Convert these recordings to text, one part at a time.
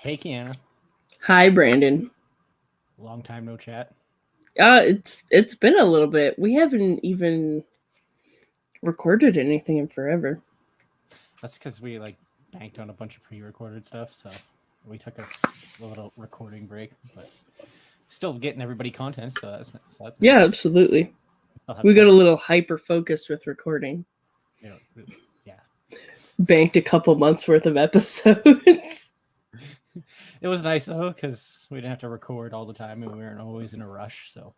Hey, Kiana. Hi, Brandon. Long time no chat. It's been a little bit. We haven't even recorded anything in forever. That's because we banked on a bunch of pre-recorded stuff, so we took a little recording break, but still getting everybody content. So that's nice. Yeah, absolutely. We got a little hyper focused with recording. Yeah. Banked a couple months worth of episodes. It was nice though because we didn't have to record all the time, and we weren't always in a rush. So.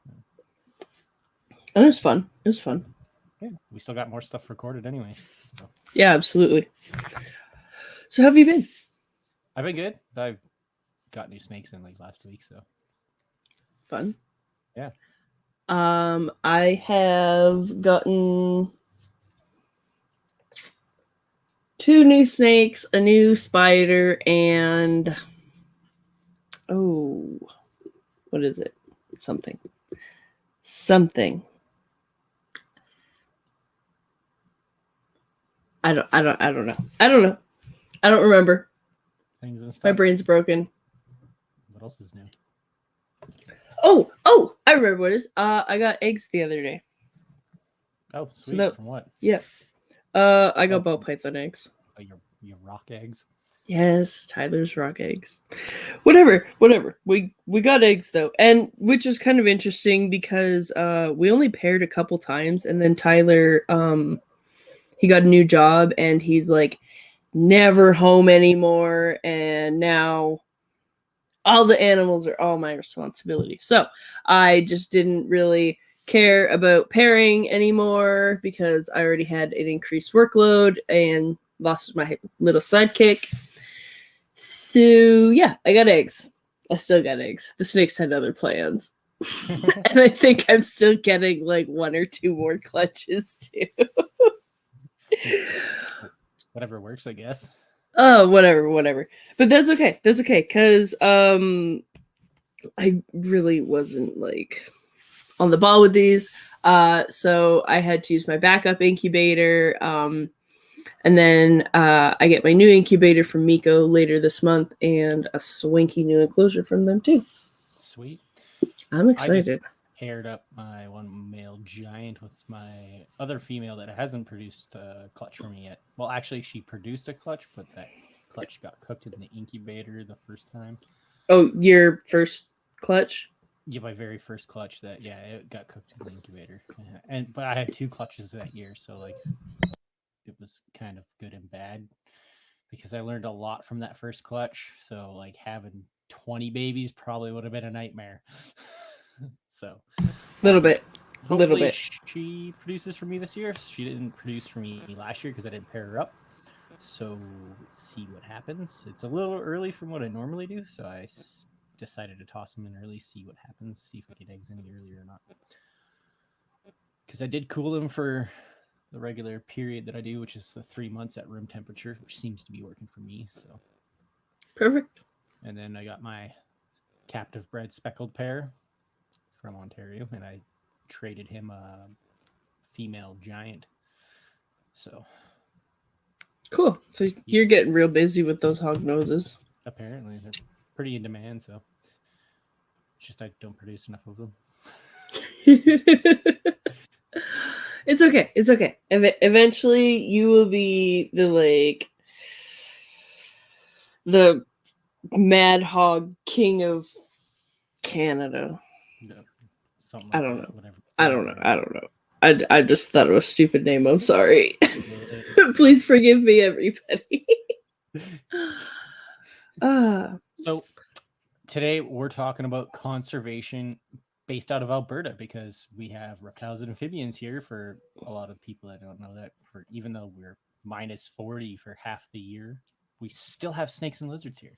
And it was fun. It was fun. Yeah, we still got more stuff recorded anyway. So. Yeah, absolutely. So, how have you been? I've been good. I've got new snakes in last week, so fun. Yeah. I have gotten 2 new snakes, a new spider, and what is it? Something. I don't know. I don't remember. Things and stuff. My brain's broken. What else is new? Oh, I remember what it is. I got eggs the other day. Oh, sweet. So from what? Yeah. I got ball python eggs. Oh, your rock eggs? Yes, Tyler's rock eggs. Whatever. We got eggs though, and which is kind of interesting because we only paired a couple times, and then Tyler he got a new job and he's never home anymore, and now all the animals are all my responsibility. So I just didn't really care about pairing anymore because I already had an increased workload and lost my little sidekick. So yeah, I got eggs. I still got eggs. The snakes had other plans. And I think I'm still getting 1 or 2 more clutches too. Whatever works, I guess. Oh, whatever. But that's okay. Because I really wasn't on the ball with these. So I had to use my backup incubator. And then I get my new incubator from Miko later this month, and a swanky new enclosure from them too. Sweet. I'm excited. I just paired up my one male giant with my other female that hasn't produced a clutch for me yet. Well, actually, she produced a clutch, but that clutch got cooked in the incubator the first time. Oh, your first clutch? Yeah, my very first clutch. It got cooked in the incubator. But I had 2 clutches that year, so it was kind of good and bad because I learned a lot from that first clutch. So having 20 babies probably would have been a nightmare. So little bit. She produces for me this year. She didn't produce for me last year because I didn't pair her up. So see what happens. It's a little early from what I normally do, so I decided to toss them in early, see what happens, see if I get eggs any earlier or not. Because I did cool them for the regular period that I do, which is the 3 months at room temperature, which seems to be working for me. So perfect. And then I got my captive bred speckled pair from Ontario, and I traded him a female giant. So cool. So you're getting real busy with those hog noses. Apparently, they're pretty in demand. So it's just I don't produce enough of them. It's okay. Eventually, you will be the mad hog king of Canada. No, something I don't know. I don't know. I just thought it was a stupid name. I'm sorry. Please forgive me, everybody. So today we're talking about conservation based out of Alberta because we have reptiles and amphibians here. For a lot of people that don't know that, for even though we're minus 40 for half the year, we still have snakes and lizards here.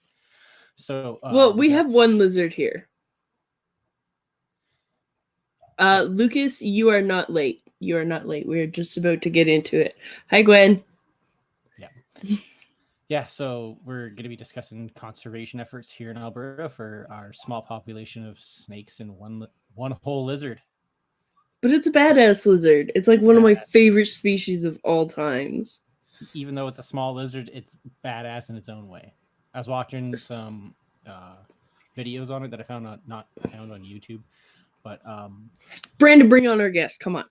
So well, we have 1 lizard here. Lucas, you are not late. We're just about to get into it. Hi, Gwen. Yeah, so we're going to be discussing conservation efforts here in Alberta for our small population of snakes and one whole lizard. But it's a badass lizard. It's one of my favorite species of all times. Even though it's a small lizard, it's badass in its own way. I was watching some videos on it that I found not found on YouTube. But Brandon, bring on our guest. Come on.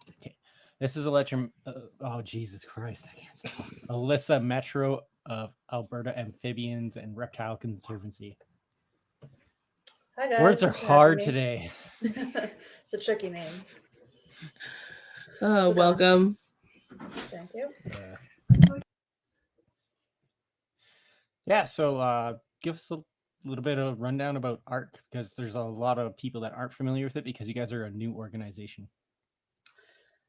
okay, this is oh Jesus Christ, I can't talk. Alyssa Metro of Alberta Amphibians and Reptile Conservancy. Hi guys. Words are hard today. It's a tricky name. Welcome. Thank you. Yeah, so give us a little bit of rundown about AARC, because there's a lot of people that aren't familiar with it because you guys are a new organization.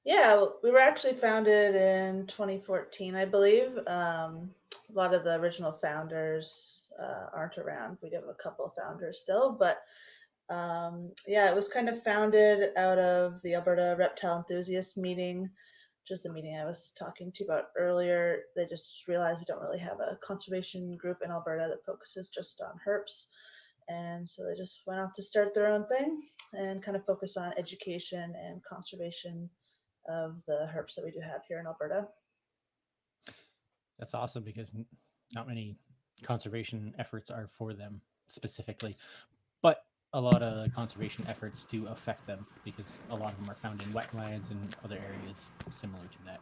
Yeah, we were actually founded in 2014, I believe. A lot of the original founders aren't around. We do have a couple of founders still, but yeah, it was kind of founded out of the Alberta Reptile Enthusiast meeting, which is the meeting I was talking to you about earlier. They just realized we don't really have a conservation group in Alberta that focuses just on herps. And so they just went off to start their own thing and kind of focus on education and conservation of the herps that we do have here in Alberta. That's awesome, because not many conservation efforts are for them specifically, but a lot of conservation efforts do affect them because a lot of them are found in wetlands and other areas similar to that.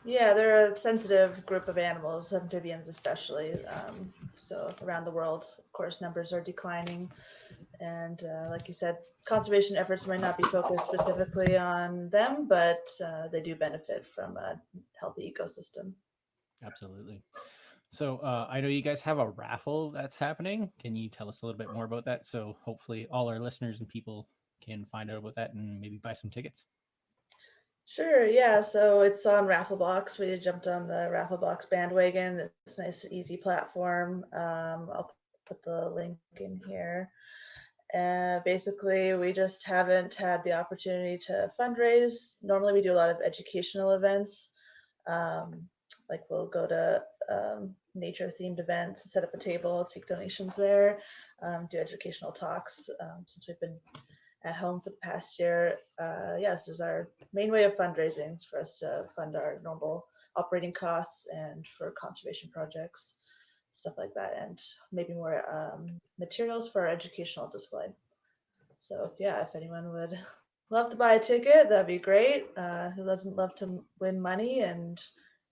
Yeah, they're a sensitive group of animals, amphibians especially. So around the world, of course, numbers are declining. And like you said, conservation efforts might not be focused specifically on them, but they do benefit from a healthy ecosystem. Absolutely. So I know you guys have a raffle that's happening. Can you tell us a little bit more about that? So hopefully all our listeners and people can find out about that and maybe buy some tickets. Sure, yeah. So it's on Rafflebox. We jumped on the Rafflebox bandwagon. It's a nice, easy platform. I'll put the link in here. Basically, we just haven't had the opportunity to fundraise. Normally, we do a lot of educational events. Like we'll go to nature-themed events, set up a table, take donations there, do educational talks. Since we've been at home for the past year, yeah, this is our main way of fundraising, for us to fund our normal operating costs and for conservation projects, stuff like that, and maybe more materials for our educational display. So yeah, if anyone would love to buy a ticket, that'd be great. Who doesn't love to win money and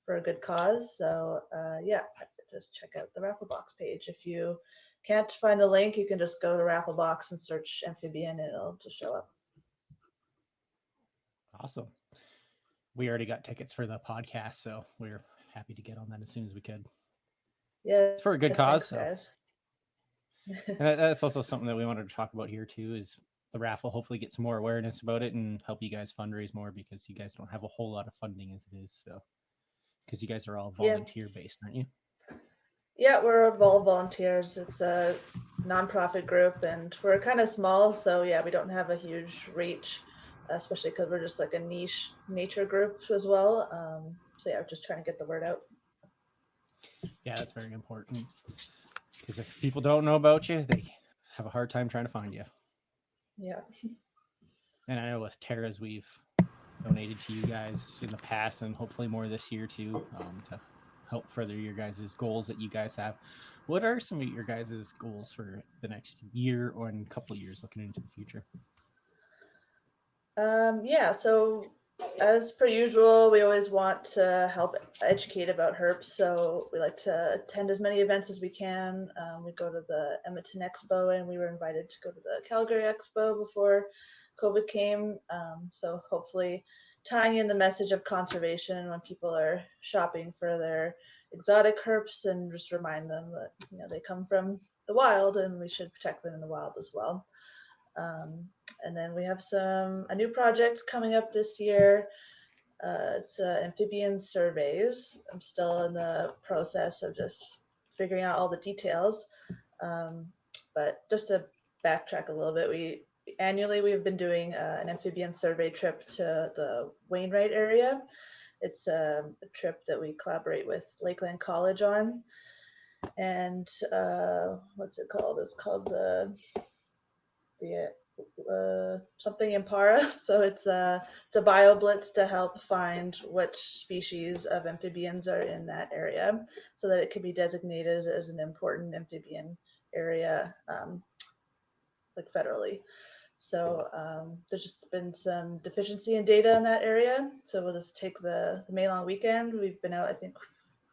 for a good cause? So yeah, just check out the Rafflebox page. If you can't find the link, you can just go to Rafflebox and search amphibian and it'll just show up. Awesome. We already got tickets for the podcast, so we're happy to get on that as soon as we could. Yeah, it's for a good cause. Thanks, guys. That's also something that we wanted to talk about here too, is the raffle. Hopefully get some more awareness about it and help you guys fundraise more, because you guys don't have a whole lot of funding as it is. So because you guys are all volunteer based, aren't you? Yeah, we're all volunteers. It's a nonprofit group and we're kind of small, so yeah, we don't have a huge reach, especially because we're just like a niche nature group as well. So yeah, we're just trying to get the word out. Yeah, that's very important, because if people don't know about you, they have a hard time trying to find you. Yeah. And I know with Tara's, we've donated to you guys in the past and hopefully more this year too, to help further your guys' goals that you guys have. What are some of your guys' goals for the next year or in a couple of years looking into the future? Yeah, so as per usual, we always want to help educate about herps. So we like to attend as many events as we can. We go to the Edmonton Expo and we were invited to go to the Calgary Expo before COVID came. So hopefully tying in the message of conservation when people are shopping for their exotic herps, and just remind them that, you know, they come from the wild and we should protect them in the wild as well. And then we have a new project coming up this year. It's amphibian surveys. I'm still in the process of just figuring out all the details. But just to backtrack a little bit, annually we've been doing an amphibian survey trip to the Wainwright area. It's a trip that we collaborate with Lakeland College on. And what's it called? It's called the something Impara. So it's a bio blitz to help find which species of amphibians are in that area, so that it can be designated as an important amphibian area, like federally. So there's just been some deficiency in data in that area. So we'll just take the May long weekend. We've been out, I think,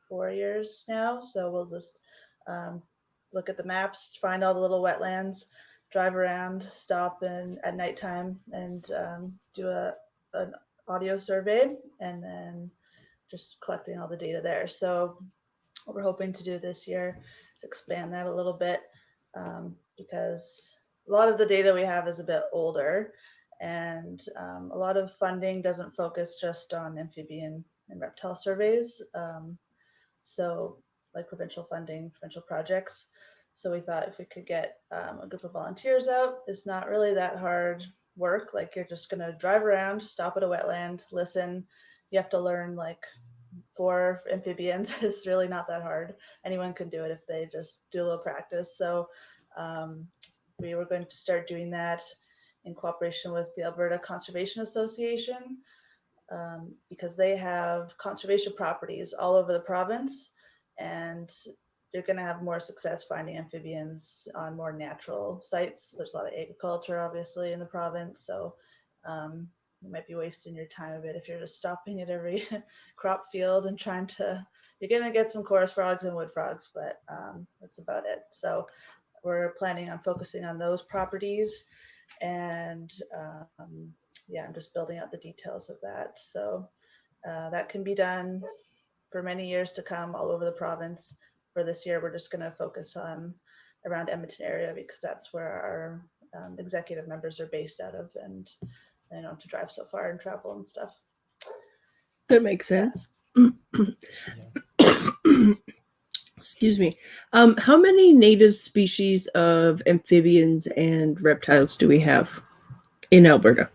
4 years now. So we'll just look at the maps, find all the little wetlands, drive around, stop at nighttime, and do an audio survey, and then just collecting all the data there. So what we're hoping to do this year is expand that a little bit, because a lot of the data we have is a bit older, and a lot of funding doesn't focus just on amphibian and reptile surveys. So like provincial funding, provincial projects. So we thought if we could get a group of volunteers out, it's not really that hard work. Like you're just gonna drive around, stop at a wetland, listen. You have to learn like 4 amphibians. It's really not that hard. Anyone can do it if they just do a little practice. So we were going to start doing that in cooperation with the Alberta Conservation Association, because they have conservation properties all over the province, and you're going to have more success finding amphibians on more natural sites. There's a lot of agriculture, obviously, in the province, so you might be wasting your time a bit if you're just stopping at every crop field and trying to. You're going to get some chorus frogs and wood frogs, but that's about it. So we're planning on focusing on those properties, and yeah, I'm just building out the details of that. So that can be done for many years to come all over the province. For this year, we're just going to focus on around Edmonton area, because that's where our executive members are based out of, and they don't have to drive so far and travel and stuff. That makes sense. Excuse me. How many native species of amphibians and reptiles do we have in Alberta?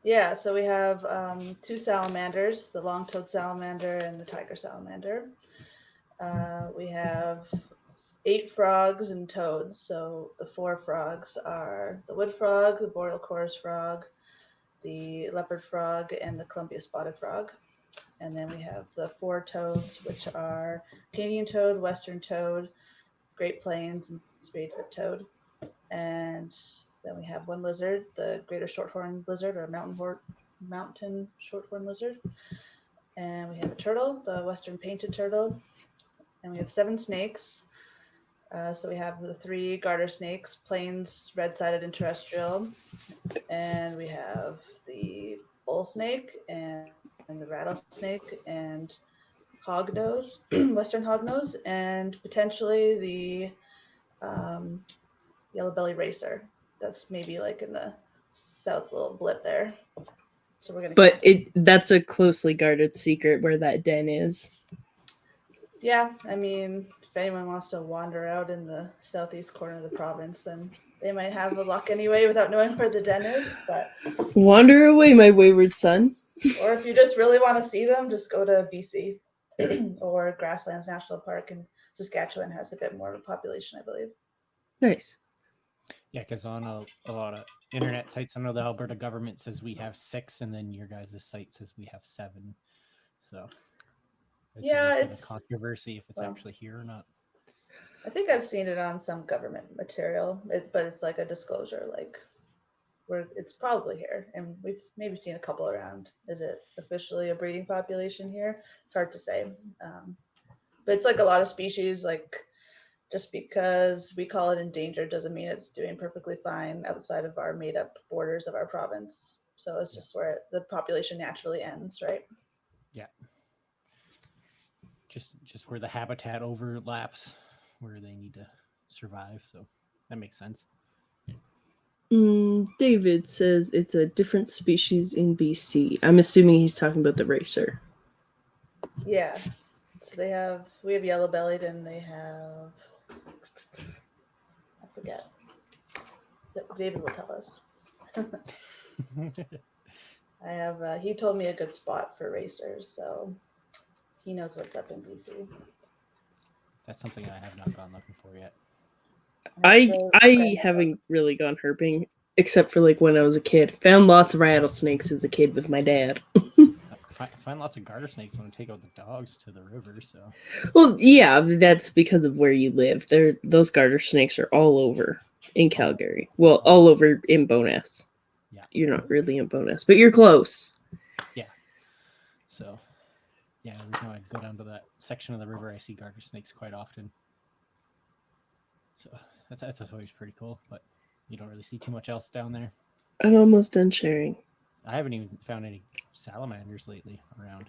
Yeah, so we have 2 salamanders, the long-toed salamander and the tiger salamander. We have 8 frogs and toads. So the 4 frogs are the wood frog, the boreal chorus frog, the leopard frog, and the Columbia spotted frog. And then we have the 4 toads, which are Canadian toad, western toad, Great Plains, and spadefoot toad. And then we have 1 lizard, the greater shorthorn lizard, or mountain shorthorn lizard. And we have a turtle, the western painted turtle. And we have 7 snakes. So we have the 3 garter snakes, plains, red-sided, and terrestrial. And we have the bull snake and the rattlesnake and hognose, western hognose, and potentially the yellow-belly racer. That's maybe like in the south little blip there. So we're gonna. But that's a closely guarded secret where that den is. Yeah, I mean, if anyone wants to wander out in the southeast corner of the province, then they might have the luck anyway without knowing where the den is. But wander away, my wayward son. Or if you just really want to see them, just go to BC or Grasslands National Park, and Saskatchewan has a bit more of a population, I believe. Nice. Yeah, because on a lot of internet sites, I know the Alberta government says we have 6, and then your guys' site says we have 7. So yeah, it's a controversy if it's actually here or not. I think I've seen it on some government material, but it's like a disclosure, like it's probably here, and we've maybe seen a couple around. Is it officially a breeding population here? It's hard to say, but it's like a lot of species. Like just because we call it endangered doesn't mean it's doing perfectly fine outside of our made-up borders of our province. So it's just where the population naturally ends, right? Yeah. Just where the habitat overlaps, where they need to survive. So that makes sense. David says it's a different species in BC. I'm assuming he's talking about the racer. Yeah. So we have yellow-bellied, and they have, I forget. David will tell us. I have, he told me a good spot for racers, so he knows what's up in BC. That's something I have not gone looking for yet. I haven't really gone herping, except for like when I was a kid. Found lots of rattlesnakes as a kid with my dad. find lots of garter snakes when I take out the dogs to the river. So Well, yeah, that's because of where you live. Those garter snakes are all over in Calgary. Well, all over in Bowness. yeah, You're not really in Bowness, but you're close. yeah. So yeah, every time I go down to that section of the river, I see garter snakes quite often. So that's always pretty cool. But you don't really see too much else down there. I'm almost done sharing. I haven't even found any salamanders lately around.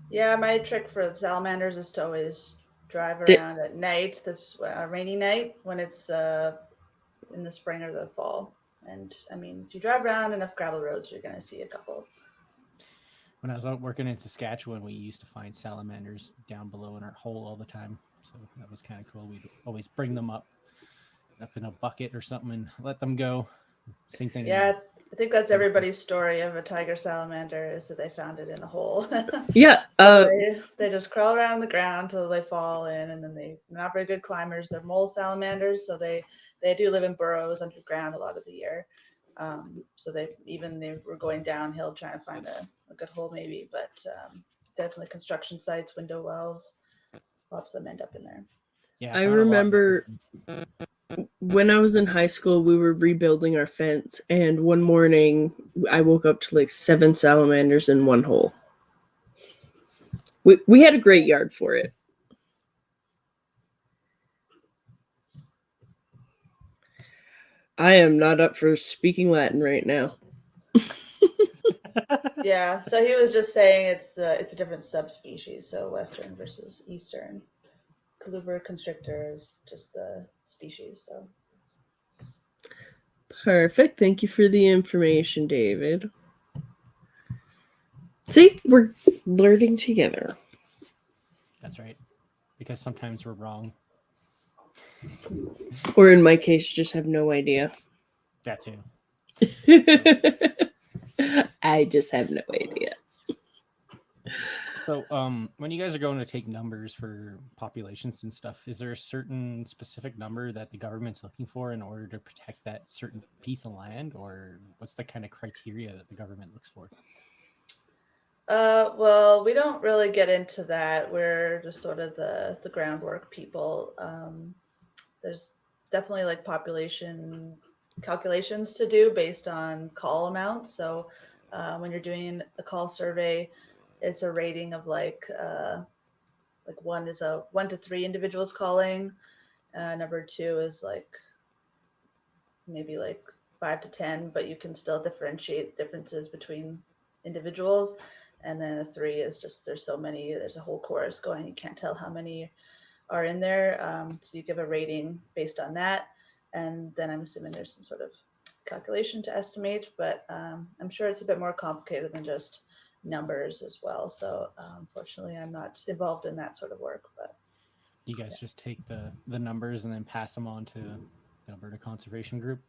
Yeah, my trick for the salamanders is to always drive Did- around at night, this rainy night, when it's in the spring or the fall. And I mean, if you drive around enough gravel roads, you're going to see a couple. When I was out working in Saskatchewan, we used to find salamanders down below in our hole all the time. So that was kind of cool. We'd always bring them up in a bucket or something and let them go. Same thing. Yeah, I think that's everybody's story of a tiger salamander is that they found it in a hole. Yeah. So they just crawl around the ground till they fall in, and then they're not very good climbers. They're mole salamanders, so they do live in burrows underground a lot of the year. So they were going downhill trying to find a good hole maybe, but definitely construction sites, window wells, lots of them end up in there. Yeah, I found a lot. remember when I was in high school, we were rebuilding our fence, and one morning I woke up to like 7 salamanders in one hole. We had a great yard for it. I am not up for speaking Latin right now. Yeah, so he was just saying it's a different subspecies, so western versus eastern. Coluber constrictor is just the species. So Perfect. Thank you for the information, David. See, we're learning together. That's right. Because sometimes we're wrong. Or in my case, just have no idea. That too. I just have no idea. So, when you guys are going to take numbers for populations and stuff, is there a certain specific number that the government's looking for in order to protect that certain piece of land, or what's the kind of criteria that the government looks for? well, we don't really get into that. We're just sort of the groundwork people. There's definitely like population calculations to do based on call amounts. So when you're doing a call survey, it's a rating of like 1 is 1 to 3 individuals calling. Number 2 is like maybe like 5 to 10, but you can still differentiate differences between individuals. And then a 3 is just there's so many, there's a whole chorus going, you can't tell how many are in there. So you give a rating based on that. And then I'm assuming there's some sort of calculation to estimate, but I'm sure it's a bit more complicated than just numbers as well. So unfortunately, I'm not involved in that sort of work. But You guys just take the numbers and then pass them on to the Alberta Conservation Group?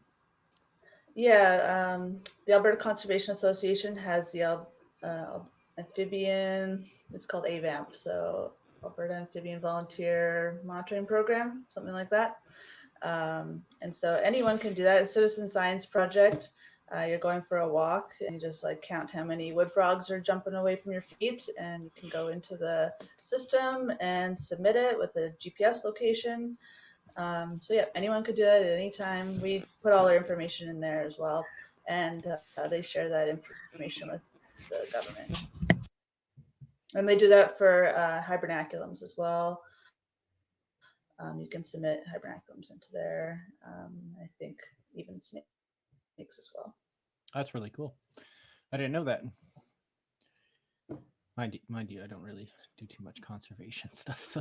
yeah, the Alberta Conservation Association has the amphibian, it's called AVAMP, so Alberta Amphibian Volunteer Monitoring Program, something like that. And so anyone can do that. It's a citizen science project. You're going for a walk and you just like count how many wood frogs are jumping away from your feet, and you can go into the system and submit it with a GPS location. So yeah, anyone could do that at any time. We put all our information in there as well, and they share that information with the government. And they do that for hibernaculums as well. You can submit hibernaculums into there. I think even snakes as well. That's really cool. I didn't know that. Mind you, I don't really do too much conservation stuff, so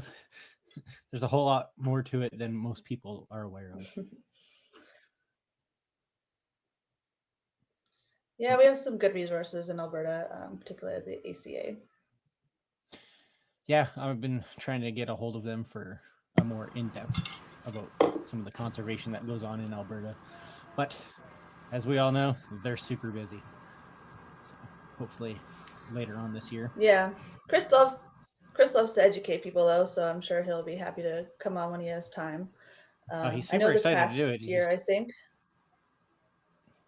there's a whole lot more to it than most people are aware of. Yeah, we have some good resources in Alberta, particularly the ACA. Yeah, I've been trying to get a hold of them for a more in-depth about some of the conservation that goes on in Alberta. But as we all know, they're super busy. So hopefully later on this year. Yeah, Chris loves to educate people though, so I'm sure he'll be happy to come on when he has time. He's I super know this excited to past do it. year, I think.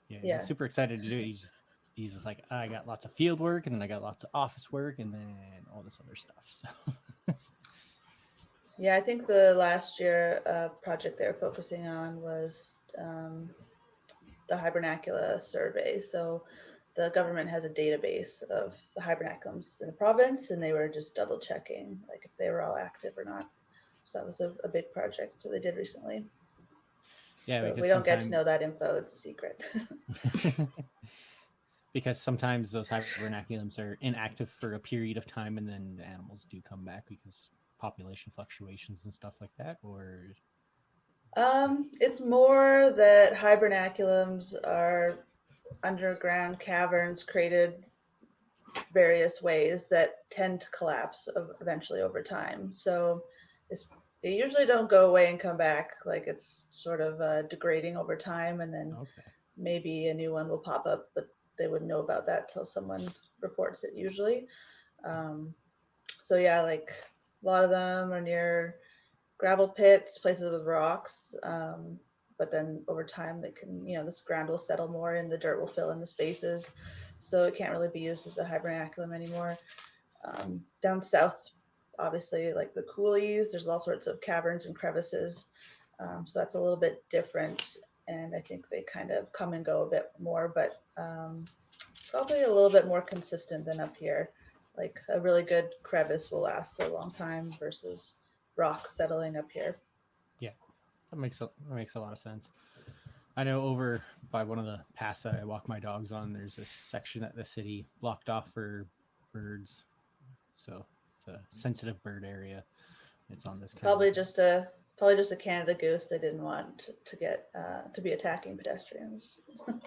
Yeah, he's super excited to do it. he's just like, I got lots of field work, and then I got lots of office work, and then all this other stuff. So Yeah, I think the last year project they were focusing on was the hibernacula survey. So the government has a database of the hibernaculums in the province, and they were just double checking like if they were all active or not. So that was a big project that they did recently. yeah, But because we don't get to know that info. It's a secret. because sometimes those hibernaculums are inactive for a period of time, and then the animals do come back because population fluctuations and stuff like that. Or It's more that hibernaculums are underground caverns created various ways that tend to collapse eventually over time. So they usually don't go away and come back. Like it's sort of degrading over time, and then okay, maybe a new one will pop up, but they wouldn't know about that till someone reports it usually. Um, so yeah, like a lot of them are near gravel pits, places with rocks. But then over time, they can, this ground will settle more and the dirt will fill in the spaces. So it can't really be used as a hibernaculum anymore. Down south, obviously, like the coulees, there's all sorts of caverns and crevices. So that's a little bit different. And I think they kind of come and go a bit more, but probably a little bit more consistent than up here. Like a really good crevice will last a long time versus rock settling up here. yeah, that makes a lot of sense. I know over by one of the paths that I walk my dogs on, there's a section that the city blocked off for birds. So it's a sensitive bird area. It's on this kind Probably of just a Canada goose they didn't want to get to be attacking pedestrians.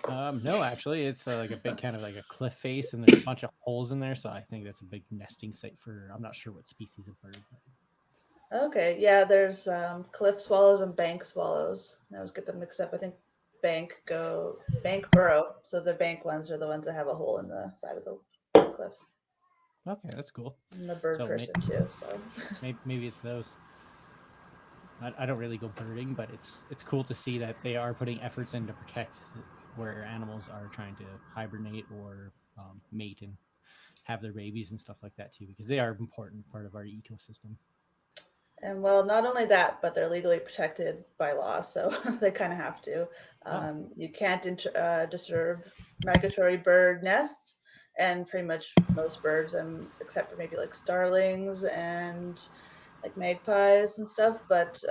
no, actually, it's like a big kind of like a cliff face, and there's a bunch of holes in there. So I think that's a big nesting site for. I'm not sure what species of bird. Okay, yeah, there's cliff swallows and bank swallows. I always get them mixed up. I think bank burrow. So the bank ones are the ones that have a hole in the side of the cliff. Okay, that's cool. I'm a bird So person too, so maybe it's those. I don't really go birding, but it's cool to see that they are putting efforts in to protect where animals are trying to hibernate or mate and have their babies and stuff like that too, because they are an important part of our ecosystem. and well, not only that, but they're legally protected by law, so they kind of have to. You can't disturb migratory bird nests, and pretty much most birds, except for maybe like starlings and like magpies and stuff, but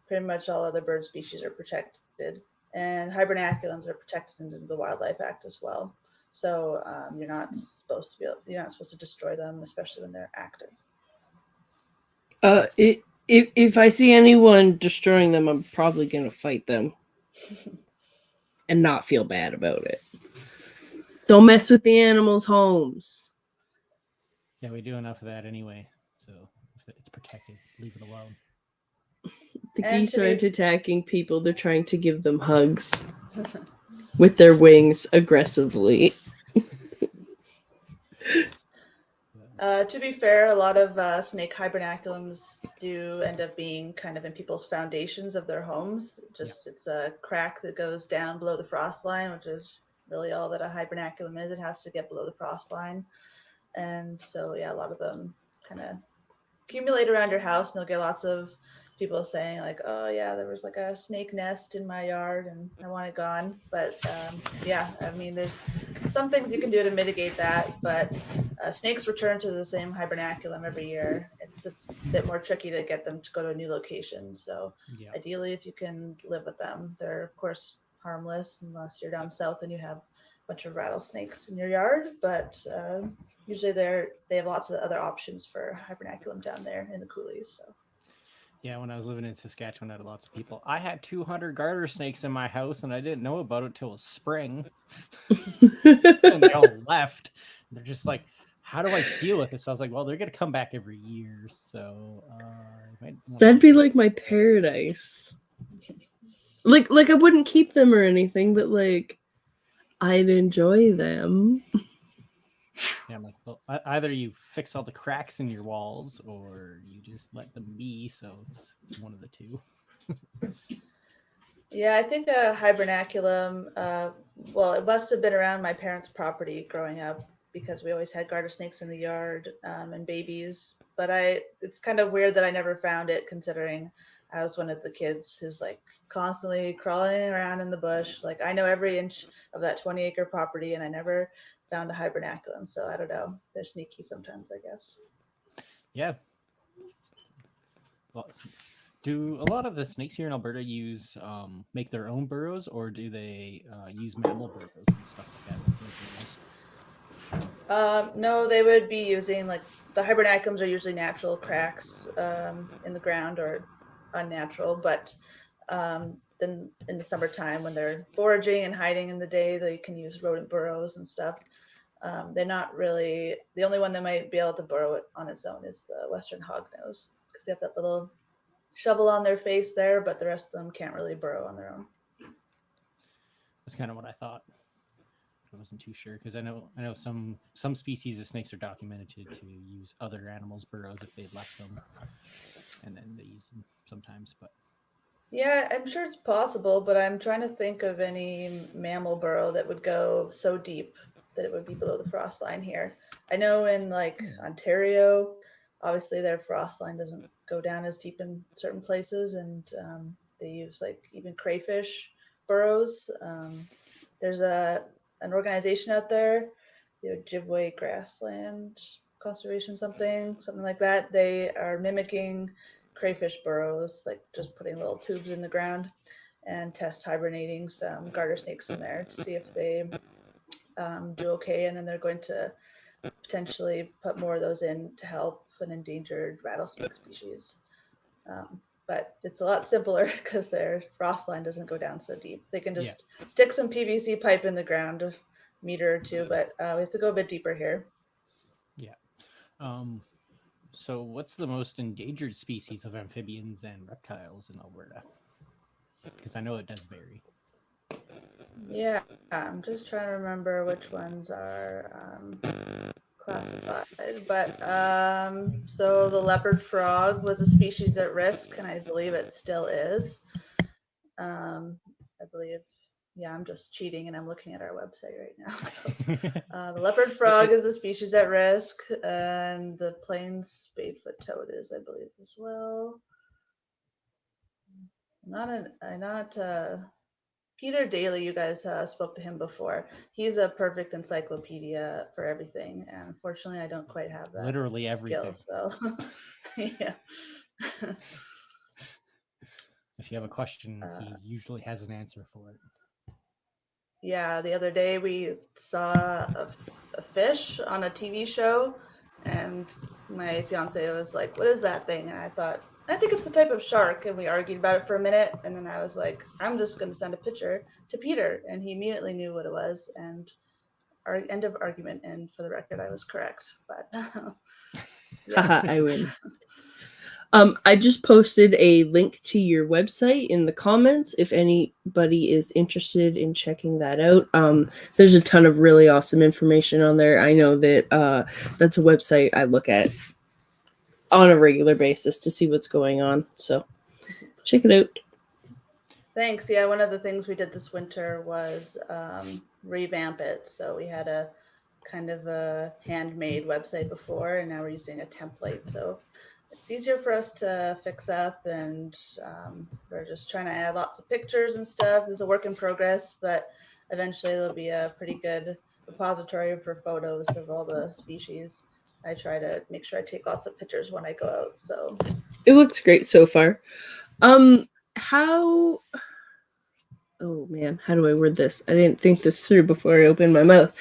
pretty much all other bird species are protected. And hibernaculums are protected under the Wildlife Act as well. So you're not supposed to destroy them, especially when they're active. If I see anyone destroying them, I'm probably gonna fight them and not feel bad about it. Don't mess with the animals' homes. Yeah, we do enough of that anyway, so if it's protected, leave it alone. The And geese to be- aren't attacking people, they're trying to give them hugs with their wings aggressively. To be fair, a lot of snake hibernaculums do end up being kind of in people's foundations of their homes. It's a crack that goes down below the frost line, which is really all that a hibernaculum is. It has to get below the frost line. And so, yeah, a lot of them kind of accumulate around your house, and you'll get lots of people saying like, oh yeah, there was like a snake nest in my yard and I want it gone. But yeah, I mean, there's some things you can do to mitigate that, but snakes return to the same hibernaculum every year. It's a bit more tricky to get them to go to a new location. So ideally, if you can live with them, they're of course harmless unless you're down south and you have a bunch of rattlesnakes in your yard, but usually they have lots of other options for hibernaculum down there in the coulees. So yeah, when I was living in Saskatchewan, I had lots of people. I had 200 garter snakes in my house, and I didn't know about it till it was spring. And they all left. They're just like, how do I deal with this? So I was like, well, they're gonna come back every year, so that'd be like my paradise. Like I wouldn't keep them or anything, but like I'd enjoy them. Yeah, I'm like, well, either you fix all the cracks in your walls, or you just let them be. So it's one of the two. Yeah, I think a hibernaculum, well, it must have been around my parents' property growing up because we always had garter snakes in the yard and babies. But it's kind of weird that I never found it considering I was one of the kids who's like constantly crawling around in the bush. Like I know every inch of that 20-acre property and I never found a hibernaculum. So I don't know. They're sneaky sometimes, I guess. Yeah. Well, do a lot of the snakes here in Alberta make their own burrows, or do they use mammal burrows and stuff like that? No, they would be using like the hibernaculums are usually natural cracks in the ground or unnatural, but then in the summertime when they're foraging and hiding in the day, they can use rodent burrows and stuff. They're not really the only one that might be able to burrow it on its own is the Western hognose because they have that little shovel on their face there, but the rest of them can't really burrow on their own. That's kind of what I thought. I wasn't too sure because I know some species of snakes are documented to use other animals' burrows if they left them, and then they use them sometimes. But Yeah, I'm sure it's possible, but I'm trying to think of any mammal burrow that would go so deep that it would be below the frost line here. I know in like Ontario, obviously their frost line doesn't go down as deep in certain places, and they use like even crayfish burrows. There's an organization out there, the Ojibwe Grassland Conservation something like that. They are mimicking crayfish burrows, like just putting little tubes in the ground and test hibernating some garter snakes in there to see if they do okay. And then they're going to potentially put more of those in to help an endangered rattlesnake species. But it's a lot simpler because their frost line doesn't go down so deep. They can just stick some PVC pipe in the ground, a meter or two, but we have to go a bit deeper here. yeah. So what's the most endangered species of amphibians and reptiles in Alberta? Because I know it does vary. Yeah, I'm just trying to remember which ones are classified. But so the leopard frog was a species at risk, and I believe it still is. I believe, yeah, I'm just cheating and I'm looking at our website right now. So, the leopard frog is a species at risk, and the plains spadefoot toad is, I believe, as well. I'm not Peter Daly, you guys spoke to him before. He's a perfect encyclopedia for everything, and unfortunately, I don't quite have that Literally everything. skill. So, yeah. If you have a question, he usually has an answer for it. Yeah, the other day we saw a fish on a TV show, and my fiance was like, "What is that thing?" And I thought, "I think it's a type of shark." And we argued about it for a minute, and then I was like, "I'm just going to send a picture to Peter," and he immediately knew what it was. And our end of argument. And for the record, I was correct. But Haha, I win. I just posted a link to your website in the comments if anybody is interested in checking that out. There's a ton of really awesome information on there. I know that that's a website I look at on a regular basis to see what's going on. So check it out. Thanks. Yeah, one of the things we did this winter was revamp it. So we had a kind of a handmade website before, and now we're using a template. So it's easier for us to fix up, and we're just trying to add lots of pictures and stuff. It's a work in progress, but eventually there'll be a pretty good repository for photos of all the species. I try to make sure I take lots of pictures when I go out. So it looks great so far. How oh man, how do I word this? I didn't think this through before I opened my mouth.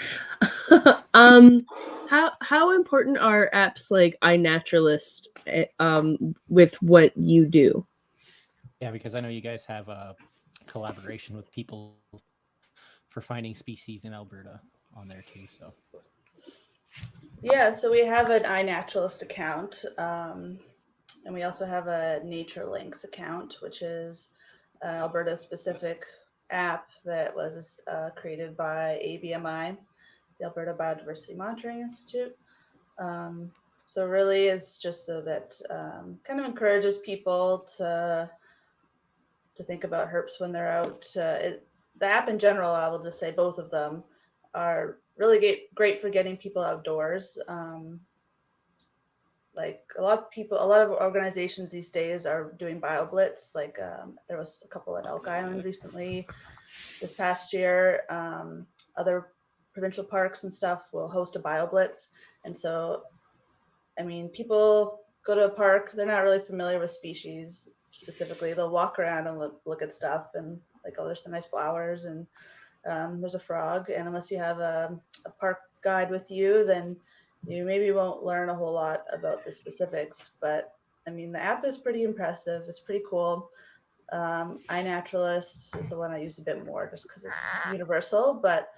How important are apps like iNaturalist with what you do? Yeah, because I know you guys have a collaboration with people for finding species in Alberta on there too. So yeah, so we have an iNaturalist account, and we also have a Nature Links account, which is an Alberta specific app that was created by ABMI, the Alberta Biodiversity Monitoring Institute. So really it's just so that kind of encourages people to to think about herps when they're out. The app in general, I will just say both of them are really great for getting people outdoors. Like a lot of organizations these days are doing BioBlitz. Like there was a couple at Elk Island recently this past year. Other provincial parks and stuff will host a BioBlitz. And so, I mean, people go to a park, they're not really familiar with species specifically. They'll walk around and look at stuff and like, oh, there's some nice flowers and there's a frog. And unless you have a park guide with you, then you maybe won't learn a whole lot about the specifics. But I mean, the app is pretty impressive. It's pretty cool. iNaturalist is the one I use a bit more just because it's universal, but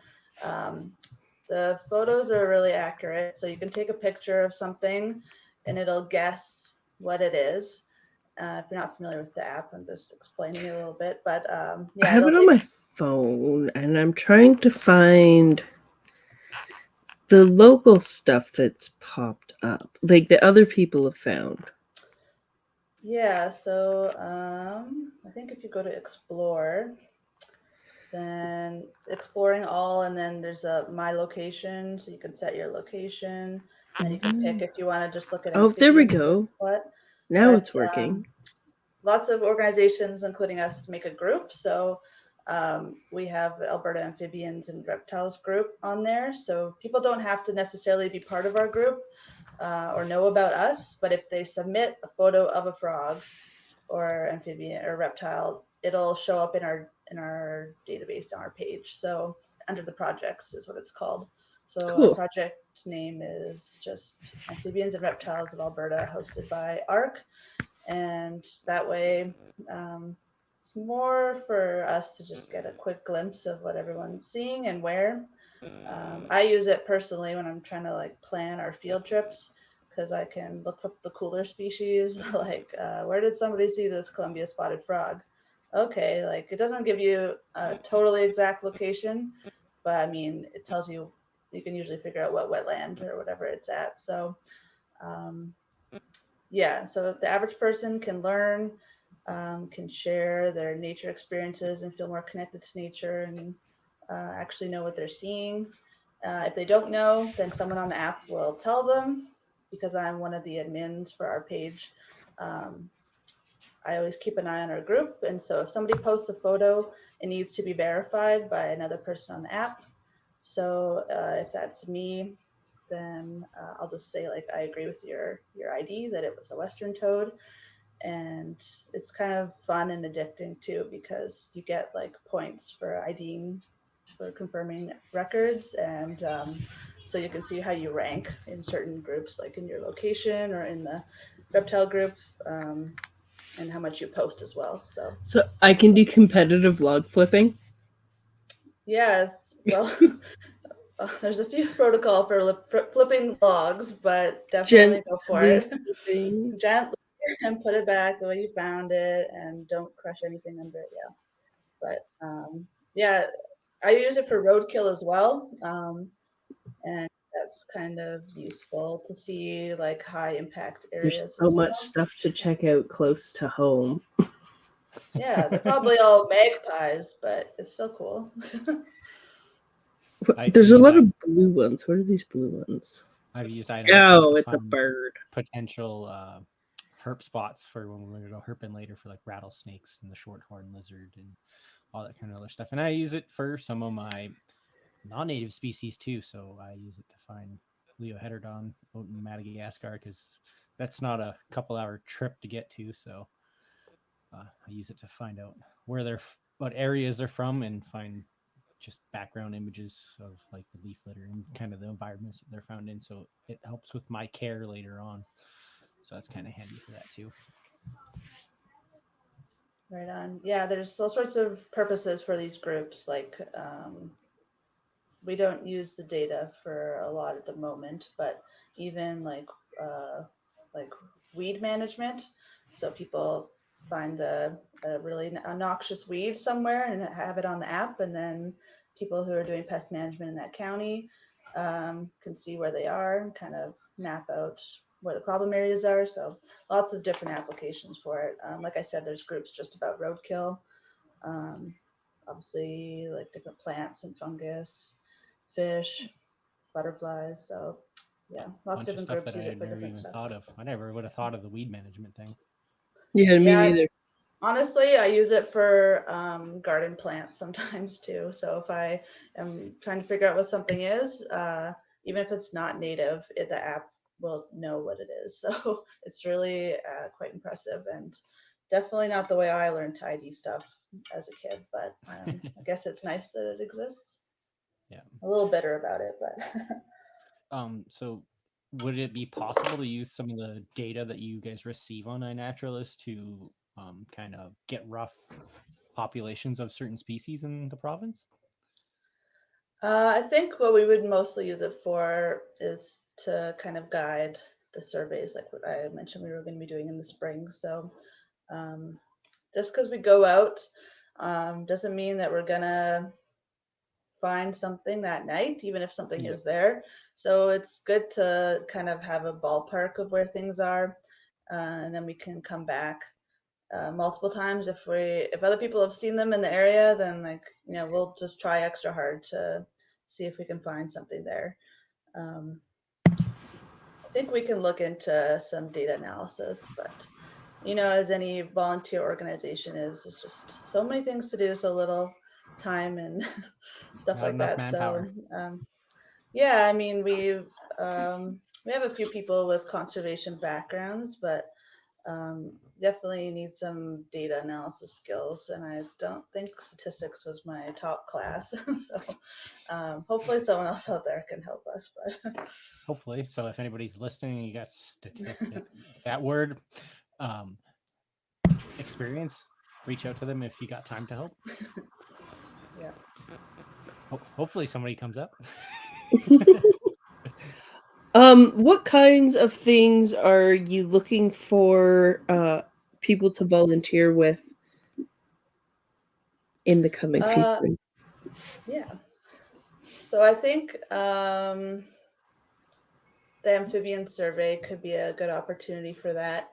the photos are really accurate. So you can take a picture of something and it'll guess what it is. If you're not familiar with the app, I'm just explaining it a little bit, but yeah. I have it on my phone and I'm trying to find the local stuff that's popped up, like the other people have found. Yeah, so I think if you go to explore, then exploring all, and then there's a my location, so you can set your location, and you can pick if you want to just look at Oh, there we amphibians or go. what. Now But, it's working. Lots of organizations, including us, make a group. So we have Alberta Amphibians and Reptiles group on there. So people don't have to necessarily be part of our group or know about us, but if they submit a photo of a frog or amphibian or reptile, it'll show up in our database on our page. So under the projects is what it's called. So Cool. Our project name is just Amphibians and Reptiles of Alberta, hosted by AARC. And that way, it's more for us to just get a quick glimpse of what everyone's seeing and where. I use it personally when I'm trying to like plan our field trips, because I can look up the cooler species, like where did somebody see this Columbia spotted frog? Okay, like it doesn't give you a totally exact location, but I mean, it tells you, you can usually figure out what wetland or whatever it's at. So yeah, so the average person can learn, can share their nature experiences and feel more connected to nature and actually know what they're seeing. If they don't know, then someone on the app will tell them, because I'm one of the admins for our page. I always keep an eye on our group. And so if somebody posts a photo, it needs to be verified by another person on the app. So if that's me, then I'll just say like, I agree with your ID that it was a Western toad. And it's kind of fun and addicting too, because you get like points for IDing, for confirming records. And so you can see how you rank in certain groups, like in your location or in the reptile group, and how much you post as well. So I can do competitive log flipping. yeah, well, there's a few protocol for flipping logs, but definitely go for it. Gently, and put it back the way you found it, and don't crush anything under it. Yeah, but yeah, I use it for roadkill as well, and that's kind of useful to see like high impact areas. There's so much stuff to check out close to home. Yeah, they're probably all magpies, but it's still cool. There's a lot of blue ones. What are these blue ones? I've used Oh, it's a bird. Potential herp spots for when we're going to go herping later, for like rattlesnakes and the shorthorn lizard and all that kind of other stuff. And I use it for some of my non-native species too. So I use it to find Leoheterodon out in Madagascar, because that's not a couple-hour trip to get to. So I use it to find out what areas they're from, and find just background images of like the leaf litter and kind of the environments that they're found in. So it helps with my care later on. So that's kind of handy for that too. Right on. Yeah, there's all sorts of purposes for these groups. Like we don't use the data for a lot at the moment, but even like weed management. So people find a really noxious weed somewhere and have it on the app, and then people who are doing pest management in that county can see where they are and kind of map out where the problem areas are. So lots of different applications for it. Like I said, there's groups just about roadkill. Obviously, like different plants and fungus, fish, butterflies. So yeah, lots of different groups use it for different stuff. Thought of. I never would have thought of the weed management thing. Yeah, me neither. Honestly, I use it for garden plants sometimes too. So if I am trying to figure out what something is, even if it's not native, the app will know what it is. So it's really quite impressive, and definitely not the way I learned to ID stuff as a kid. But I guess it's nice that it exists. Yeah, a little bitter about it, but. So would it be possible to use some of the data that you guys receive on iNaturalist to kind of get rough populations of certain species in the province? I think what we would mostly use it for is to kind of guide the surveys, like what I mentioned we were going to be doing in the spring. So just because we go out doesn't mean that we're going to find something that night, even if something is there. So it's good to kind of have a ballpark of where things are, and then we can come back multiple times. If other people have seen them in the area, then we'll just try extra hard to see if we can find something there. I think we can look into some data analysis, but as any volunteer organization is, there's just so many things to do, so little time and stuff like that. Manpower. So yeah, I mean, we have a few people with conservation backgrounds, but definitely need some data analysis skills, and I don't think statistics was my top class. So hopefully someone else out there can help us. But hopefully, so if anybody's listening, you got statistic that word experience, reach out to them if you got time to help. Yeah. Hopefully somebody comes up. What kinds of things are you looking for people to volunteer with in the coming future? Yeah. So I think the amphibian survey could be a good opportunity for that.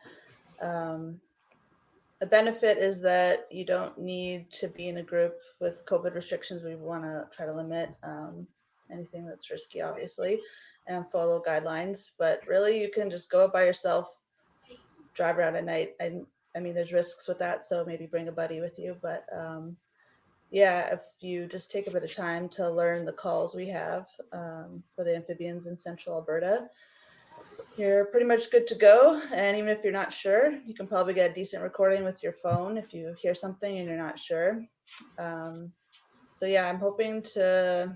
The benefit is that you don't need to be in a group with COVID restrictions. We want to try to limit anything that's risky, obviously, and follow guidelines. But really, you can just go out by yourself, drive around at night. I mean, there's risks with that, so maybe bring a buddy with you. But yeah, if you just take a bit of time to learn the calls we have for the amphibians in central Alberta, you're pretty much good to go. And even if you're not sure, you can probably get a decent recording with your phone if you hear something and you're not sure. So yeah, I'm hoping to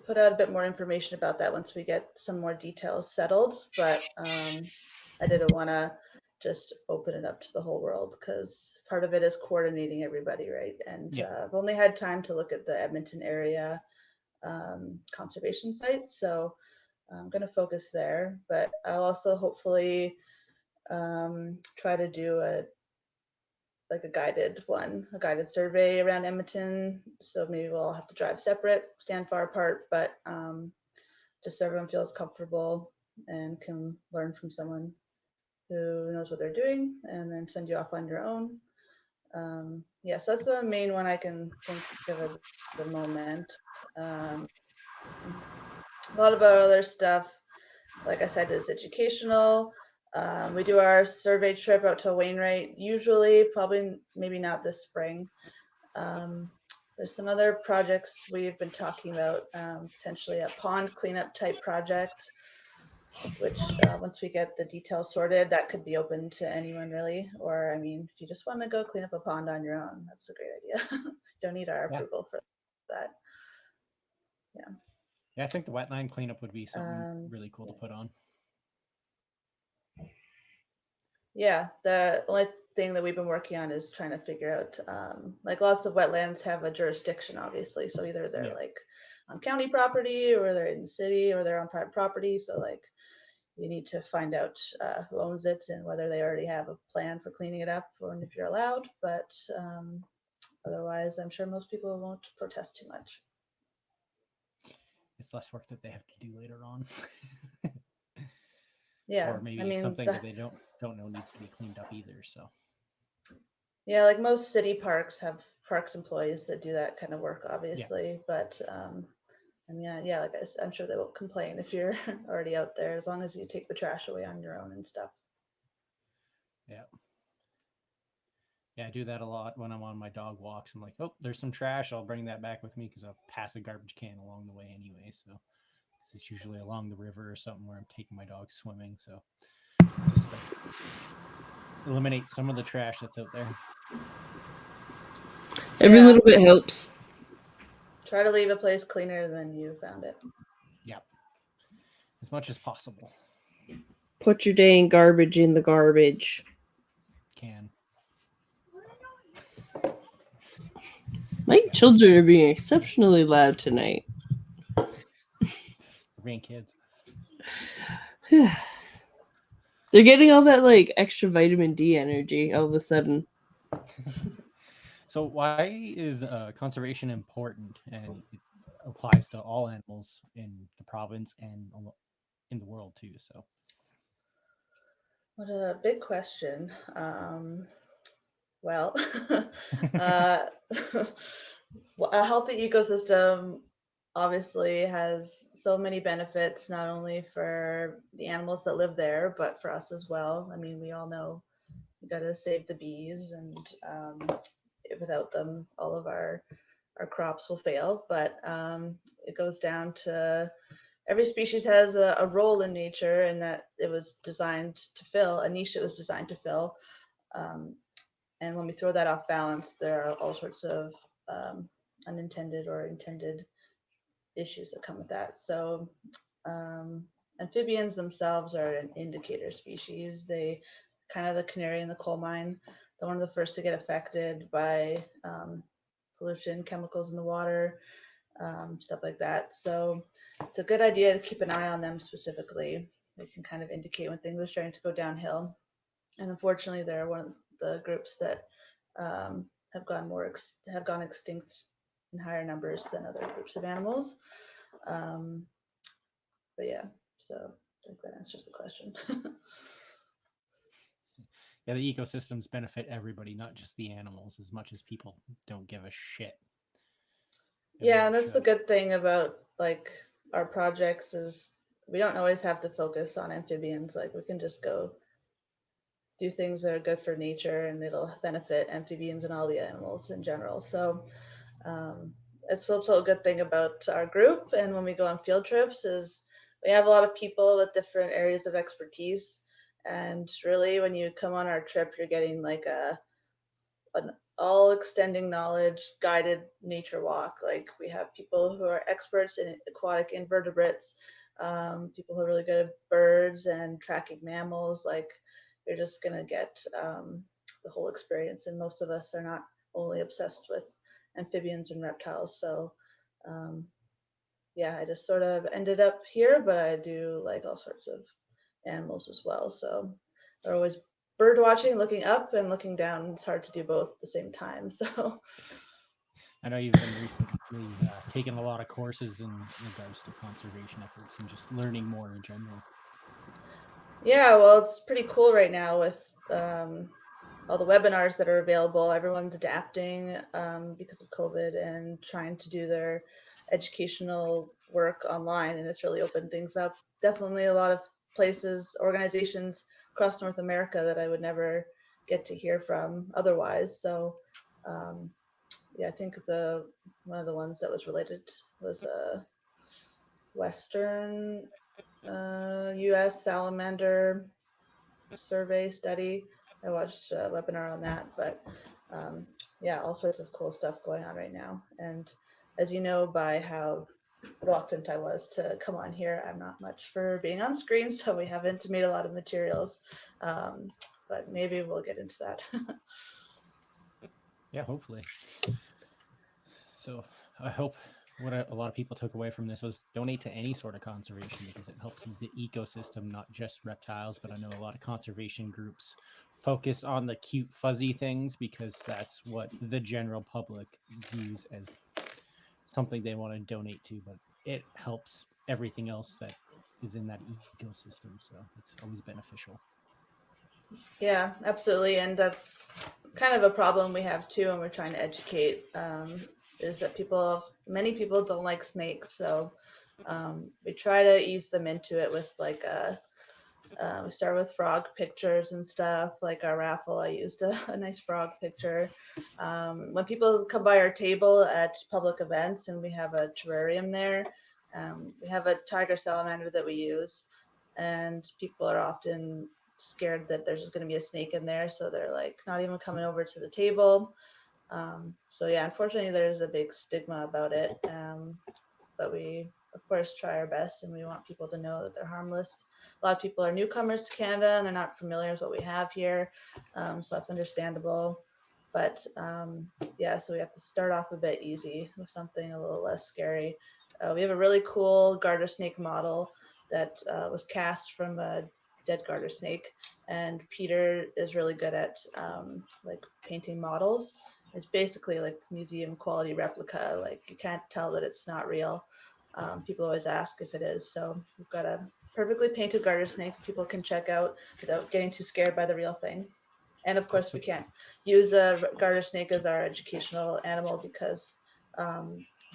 put out a bit more information about that once we get some more details settled. But I didn't want to just open it up to the whole world, because part of it is coordinating everybody, right? And I've only had time to look at the Edmonton area conservation sites, so I'm going to focus there. But I'll also hopefully try to do a guided survey around Edmonton. So maybe we'll all have to drive separate, stand far apart, but just so everyone feels comfortable and can learn from someone who knows what they're doing, and then send you off on your own. Yeah, so that's the main one I can think of at the moment. A lot of our other stuff, like I said, is educational. We do our survey trip out to Wainwright, usually, probably maybe not this spring. There's some other projects we've been talking about, potentially a pond cleanup type project, which once we get the details sorted, that could be open to anyone really. Or, I mean, if you just want to go clean up a pond on your own, that's a great idea. You don't need our approval for that. Yeah. Yeah, I think the wetland cleanup would be something really cool to put on. Yeah, the only thing that we've been working on is trying to figure out, like lots of wetlands have a jurisdiction, obviously. So either they're like on county property, or they're in the city, or they're on private property. So like you need to find out who owns it and whether they already have a plan for cleaning it up, or if you're allowed. But otherwise, I'm sure most people won't protest too much. It's less work that they have to do later on. Yeah, or maybe I mean, something that they don't know needs to be cleaned up either. So yeah, like most city parks have parks employees that do that kind of work, yeah, obviously. But and yeah, like I'm sure they won't complain if you're already out there, as long as you take the trash away on your own and stuff. yeah. Yeah, I do that a lot when I'm on my dog walks. I'm like, oh, there's some trash. I'll bring that back with me because I'll pass a garbage can along the way anyway. So it's usually along the river or something where I'm taking my dog swimming. So just eliminate some of the trash that's out there. Every Yeah, little bit helps. try to leave a place cleaner than you found it. Yeah, as much as possible. Put your dang garbage in the garbage. Can. My children are being exceptionally loud tonight. For being kids. They're getting all that like extra vitamin D energy all of a sudden. So why is conservation important, and it applies to all animals in the province and in the world too? So What a big question. Well, uh, a healthy ecosystem obviously has so many benefits, not only for the animals that live there, but for us as well. I mean, we all know we got to save the bees, and without them, all of our crops will fail. But it goes down to every species has a role in nature, and that it was designed to fill a niche. It was designed to fill. Um, and when we throw that off balance, there are all sorts of unintended or intended issues that come with that. So um, amphibians themselves are an indicator species. They kind of the canary in the coal mine. They're one of the first to get affected by pollution, chemicals in the water, stuff like that. So it's a good idea to keep an eye on them specifically. They can kind of indicate when things are starting to go downhill. And unfortunately, they're one of the groups that have gone extinct in higher numbers than other groups of animals. But yeah, so I think that answers the question. yeah, the ecosystems benefit everybody, not just the animals, as much as people don't give a shit. Yeah, and that's the good thing about like our projects is we don't always have to focus on amphibians. Like we can just go do things that are good for nature, and it'll benefit amphibians and all the animals in general. So it's also a good thing about our group, and when we go on field trips is we have a lot of people with different areas of expertise, and really when you come on our trip you're getting like an all extending knowledge guided nature walk. Like we have people who are experts in aquatic invertebrates, people who are really good at birds and tracking mammals. Like you're just gonna get the whole experience, and most of us are not only obsessed with amphibians and reptiles. So yeah, I just sort of ended up here, but I do like all sorts of animals as well. So they're always bird watching, looking up and looking down. It's hard to do both at the same time. So I know you've been recently taking a lot of courses in regards to conservation efforts and just learning more in general. yeah, well, it's pretty cool right now with all the webinars that are available. Everyone's adapting because of COVID and trying to do their educational work online, and it's really opened things up. Definitely a lot of places, organizations across North America that I would never get to hear from otherwise. So yeah, I think one of the ones that was related was a Western U.S. salamander survey study. I watched a webinar on that, but yeah, all sorts of cool stuff going on right now. And as you know, by how reluctant I was to come on here, I'm not much for being on screen, so we haven't made a lot of materials, but maybe we'll get into that. Yeah, hopefully. So I hope what a lot of people took away from this was donate to any sort of conservation because it helps the ecosystem, not just reptiles. But I know a lot of conservation groups focus on the cute fuzzy things because that's what the general public views as something they want to donate to, but it helps everything else that is in that ecosystem. So it's always beneficial. Yeah, absolutely. And that's kind of a problem we have too, and we're trying to educate, is that many people don't like snakes. So we try to ease them into it with like we start with frog pictures and stuff. Like our raffle, I used a nice frog picture. When people come by our table at public events and we have a terrarium there, we have a tiger salamander that we use, and people are often scared that there's going to be a snake in there, so they're like not even coming over to the table. So yeah, unfortunately, there's a big stigma about it. But we, of course, try our best, and we want people to know that they're harmless. A lot of people are newcomers to Canada, and they're not familiar with what we have here, so that's understandable. But yeah, so we have to start off a bit easy with something a little less scary. We have a really cool garter snake model that was cast from a dead garter snake, and Peter is really good at like painting models. It's basically like museum quality replica. Like you can't tell that it's not real. People always ask if it is. So we've got a perfectly painted garter snake people can check out without getting too scared by the real thing. And of course, we can't use a garter snake as our educational animal because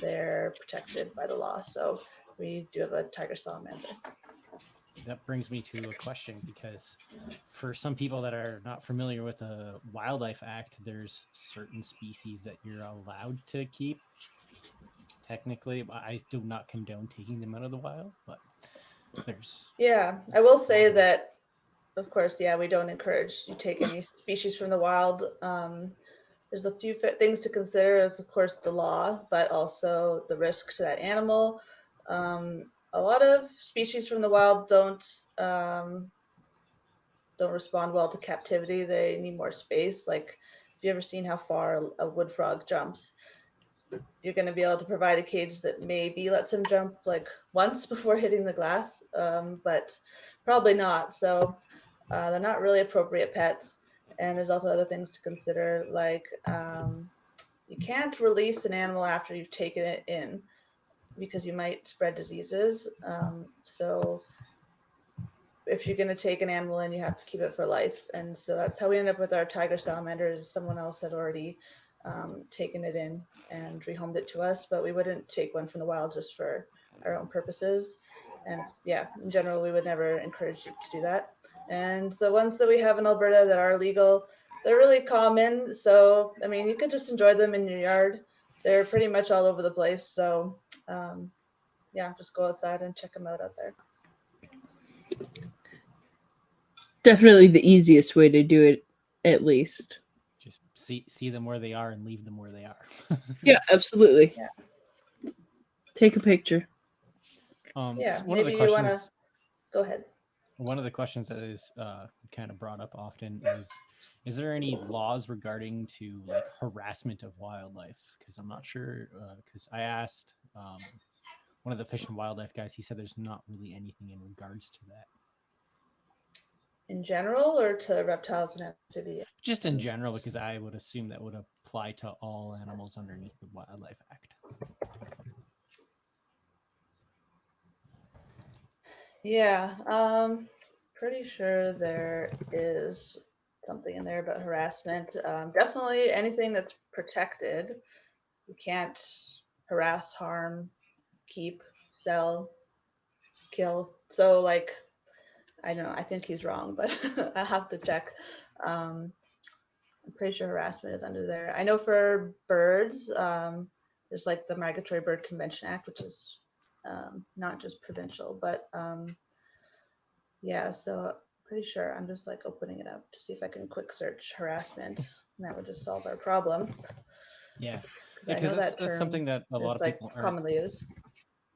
they're protected by the law. So we do have a tiger salamander. That brings me to a question, because for some people that are not familiar with the Wildlife Act, there's certain species that you're allowed to keep. Technically, I do not condone taking them out of the wild, but there's Yeah, I will say that, of course, yeah, we don't encourage you take any species from the wild. There's a few things to consider, as of course the law, but also the risk to that animal. A lot of species from the wild don't respond well to captivity. They need more space. Like, if you ever seen how far a wood frog jumps, you're going to be able to provide a cage that maybe lets him jump like once before hitting the glass, but probably not. So they're not really appropriate pets. And there's also other things to consider, like you can't release an animal after you've taken it in because you might spread diseases. So if you're going to take an animal in, you have to keep it for life. And so that's how we end up with our tiger salamanders. Someone else had already taken it in and rehomed it to us, but we wouldn't take one from the wild just for our own purposes. And yeah, in general, we would never encourage you to do that. And the ones that we have in Alberta that are legal, they're really common. So, I mean, you could just enjoy them in your yard. They're pretty much all over the place. So, yeah, just go outside and check them out there. Definitely the easiest way to do it, at least. just see them where they are and leave them where they are. Yeah, absolutely. Yeah. Take a picture. Yeah, one of the maybe you want to questions, go ahead. one of the questions that is kind of brought up often is there any laws regarding to like harassment of wildlife? Because I'm not sure, because I asked one of the fish and wildlife guys, he said there's not really anything in regards to that. In general, or to reptiles and amphibians? Just in general, because I would assume that would apply to all animals underneath the Wildlife Act. Yeah, pretty sure there is something in there about harassment. Definitely anything that's protected. You can't harass, harm, keep, sell, kill. So, like, I don't know, I think he's wrong, but I'll have to check. I'm pretty sure harassment is under there. I know for birds, there's like the Migratory Bird Convention Act, which is not just provincial, but yeah, so pretty sure I'm just like opening it up to see if I can quick search harassment, and that would just solve our problem. Yeah, I know that that's term something that a lot of like people aren't. commonly used.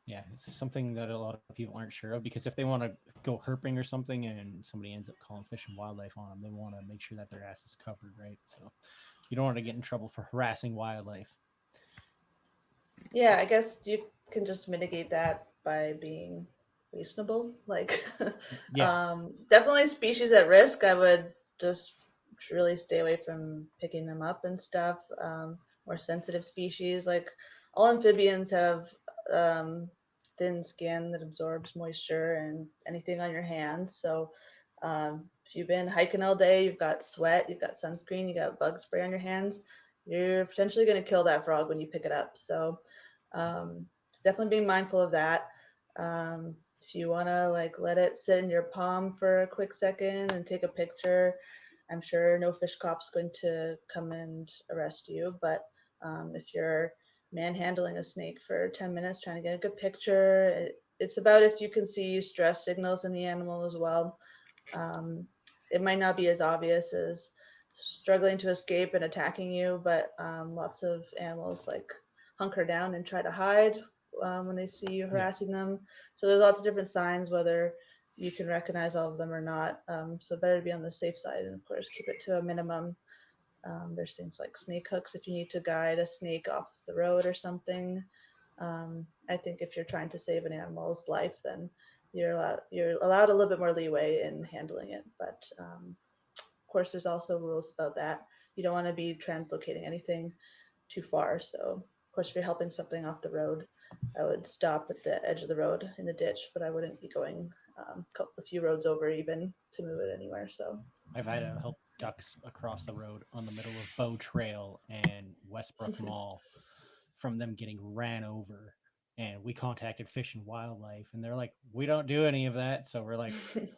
Yeah, it's something that a lot of people aren't sure of, because if they want to go herping or something and somebody ends up calling Fish and Wildlife on them, they want to make sure that their ass is covered, right? So you don't want to get in trouble for harassing wildlife. Yeah, I guess you can just mitigate that by being reasonable. Like, Yeah. definitely species at risk, I would just really stay away from picking them up and stuff. More sensitive species, like all amphibians have thin skin that absorbs moisture and anything on your hands. So if you've been hiking all day, you've got sweat, you've got sunscreen, you got bug spray on your hands, you're potentially going to kill that frog when you pick it up. So definitely being mindful of that. If you want to like let it sit in your palm for a quick second and take a picture, I'm sure no fish cop's going to come and arrest you. But if you're manhandling a snake for 10 minutes trying to get a good picture, it's about if you can see stress signals in the animal as well. It might not be as obvious as struggling to escape and attacking you, but lots of animals like hunker down and try to hide when they see you harassing them. So there's lots of different signs, whether you can recognize all of them or not. So better to be on the safe side, and of course keep it to a minimum. There's things like snake hooks if you need to guide a snake off the road or something. I think if you're trying to save an animal's life, then you're allowed a little bit more leeway in handling it. But of course, there's also rules about that. You don't want to be translocating anything too far. So of course, if you're helping something off the road, I would stop at the edge of the road in the ditch, but I wouldn't be going a few roads over even to move it anywhere. So I've had to help ducks across the road on the middle of Bow Trail and Westbrook Mall from them getting ran over. And we contacted Fish and Wildlife, and they're like, we don't do any of that. So we're like,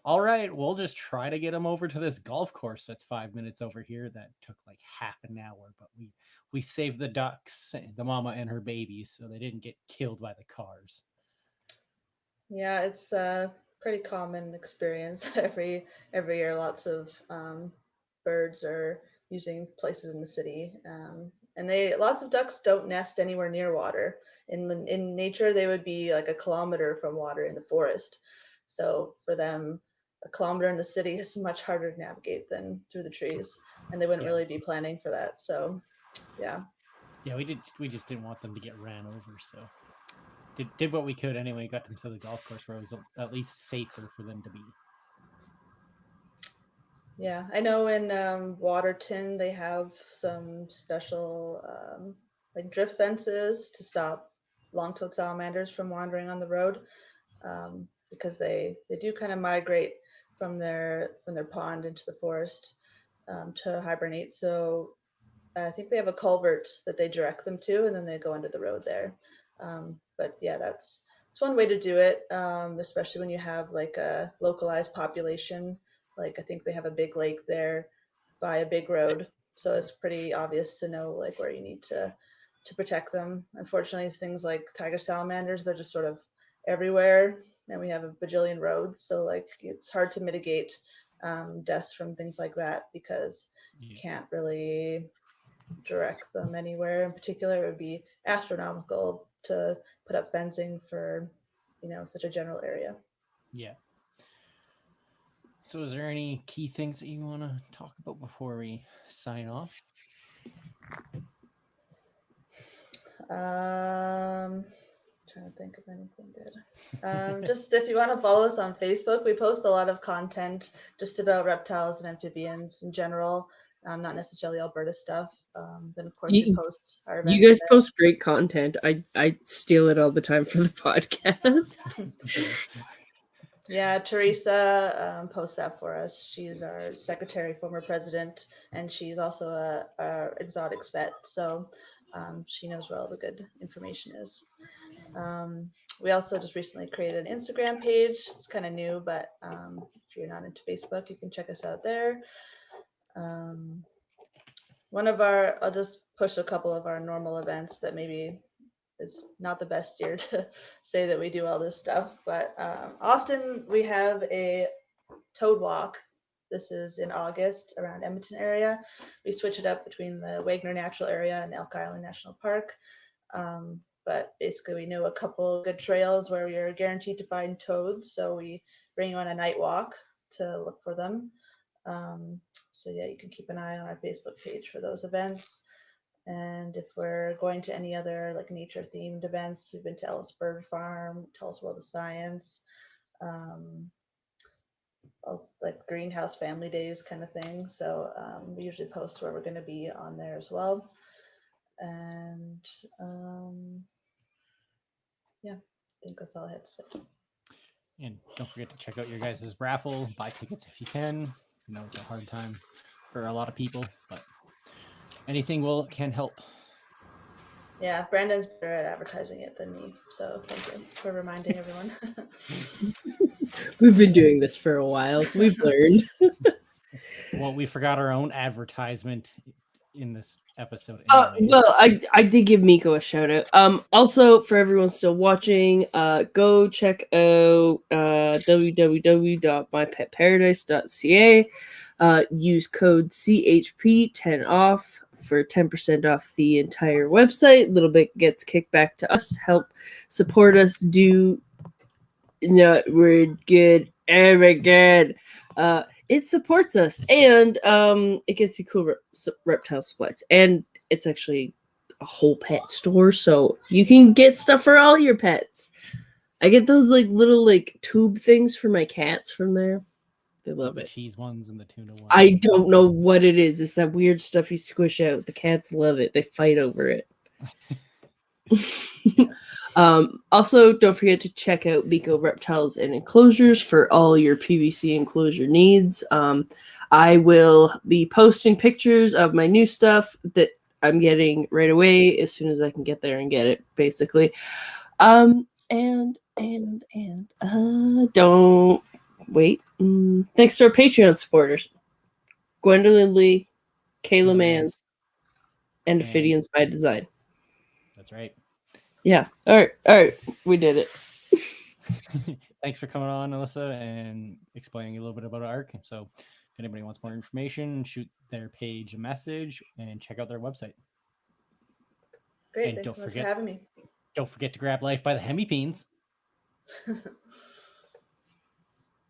all right, we'll just try to get them over to this golf course that's 5 minutes over here. That took like half an hour, but we saved the ducks, the mama and her babies, so they didn't get killed by the cars. Yeah, it's a pretty common experience every year. Lots of birds are using places in the city, and lots of ducks don't nest anywhere near water. In nature, they would be like a kilometer from water in the forest. So for them, a kilometer in the city is much harder to navigate than through the trees, and they wouldn't really be planning for that. So, yeah. Yeah, we just didn't want them to get ran over, so did what we could anyway. Got them to the golf course where it was at least safer for them to be. Yeah, I know in Waterton they have some special like drift fences to stop long-toed salamanders from wandering on the road, because they do kind of migrate from their pond into the forest to hibernate. So I think they have a culvert that they direct them to, and then they go under the road there. But yeah, it's one way to do it, especially when you have like a localized population. Like I think they have a big lake there by a big road, so it's pretty obvious to know like where you need to protect them. Unfortunately, things like tiger salamanders, they're just sort of everywhere, and we have a bajillion roads, so like it's hard to mitigate deaths from things like that because you can't really direct them anywhere. In particular, it would be astronomical to put up fencing for, such a general area. Yeah. So is there any key things that you want to talk about before we sign off? Trying to think of anything good. Just if you want to follow us on Facebook, we post a lot of content just about reptiles and amphibians in general, not necessarily Alberta stuff. Then of course we post our events. You guys post great content. I steal it all the time for the podcast. Yeah, Teresa posts that for us. She's our secretary, former president, and she's also a exotics vet. So she knows where all the good information is. We also just recently created an Instagram page. It's kind of new, but if you're not into Facebook, you can check us out there. I'll just push a couple of our normal events that maybe is not the best year to say that we do all this stuff, but often we have a toad walk. This is in August around Edmonton area. We switch it up between the Wagner Natural Area and Elk Island National Park. But basically we know a couple good trails where we are guaranteed to find toads. So we bring you on a night walk to look for them. So yeah, you can keep an eye on our Facebook page for those events. And if we're going to any other like nature themed events, we've been to Ellis Bird Farm, Telus World of Science, like greenhouse family days kind of thing. So we usually post where we're going to be on there as well. And yeah, think that's all I had to say. And don't forget to check out your guys' raffle. Buy tickets if you can. I know it's a hard time for a lot of people, but anything can help. Yeah, Brandon's better at advertising it than me, so thank you for reminding everyone. We've been doing this for a while. We've learned. Well, we forgot our own advertisement in this episode. Well, I did give Miko a shout out. Also for everyone still watching, go check out www.mypetparadise.ca. Use code CHP10 off for 10% off the entire website. Little bit gets kicked back to us to help support us do not word good ever good. It supports us, and it gets you cool reptile supplies, and it's actually a whole pet store, so you can get stuff for all your pets. I get those like little like tube things for my cats from there. They love the it. cheese ones and the tuna ones. I don't know what it is. It's that weird stuff you squish out. The cats love it. They fight over it. Also, don't forget to check out Miko Reptiles and Enclosures for all your PVC enclosure needs. I will be posting pictures of my new stuff that I'm getting right away as soon as I can get there and get it, basically. And don't wait. Thanks to our Patreon supporters, Gwendolyn Lee, Kayla Mans, and Ophidians by Design. That's right. Yeah. All right. We did it. Thanks for coming on, Alyssa, and explaining a little bit about AARC. So if anybody wants more information, shoot their page a message and check out their website. Great. And thanks so much for having me. Don't forget to grab Life by the Hemipenes.